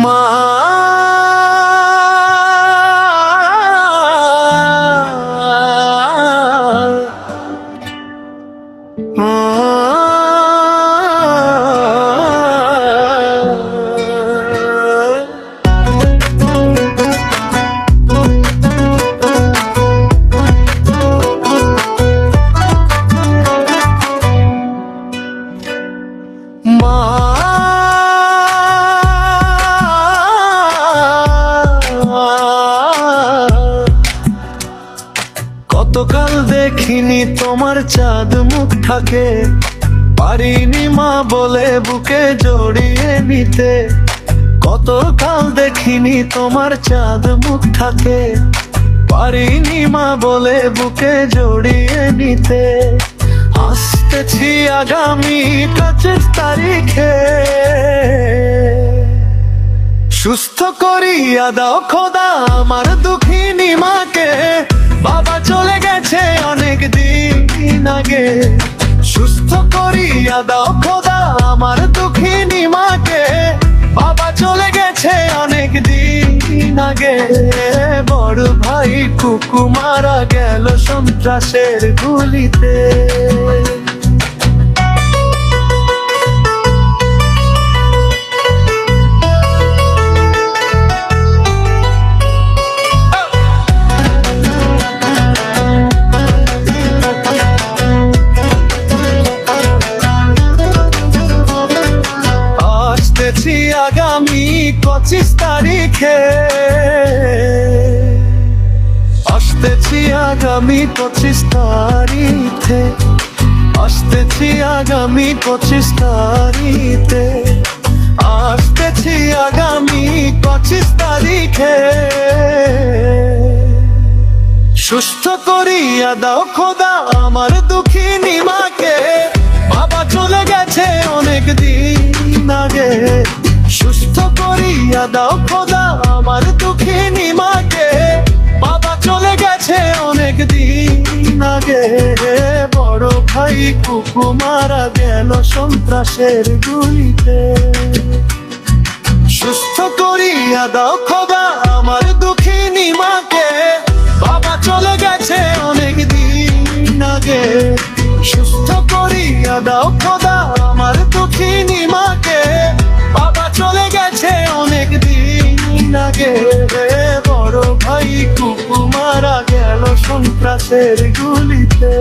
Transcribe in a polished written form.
মা কতকাল দেখিনি তোমার চাঁদ মুখটাকে, পারিনি মা বলে বুকে জড়িয়ে নিতে। কতকাল দেখিনি তোমার চাঁদ মুখটাকে, পারিনি মা বলে বুকে জড়িয়ে নিতে। আসতেছি আগামী 25 তারিখে, সুস্থ করিয়া দাও খোদা আমার দুঃখিনী মাকে। বাবা চলে গেছে অনেক দিন আগে, সুস্থ করিয়া দাও খোদা আমার দুঃখিনী মাকে। বাবা চলে গেছে অনেক দিন আগে, বড় ভাই কুকু মারা গেল সন্ত্রাসের গুলিতে। আগামী 25 তারিখে, আসতেছি আগামী 25 তারিখে, আসতেছি আগামী 25 তারিখে, আসতেছি আগামী 25 তারিখে। সুস্থ করিয়া দাও খোদা আমার দুঃখিনী মাকে। বাবা চলে গেছে অনেক দিন আগে, সুস্থ করিয়া দাও খোদা আমার দুঃখিনী মাকে। বাবা চলে গেছে অনেক দিন আগে, বড় ভাই কুকু মারা গেল সন্ত্রাসের গুলিতে। সুস্থ করিয়া দাও খোদা আমার দুঃখিনী মাকে। বাবা চলে গেছে অনেক দিন আগে, সুস্থ করিয়া দাও খোদা আমার দুঃখিনী মাকে। বাবা চলে গেছে অনেক দিন আগে, বড় ভাই কুকু মারা গেল সন্ত্রাসের গুলিতে।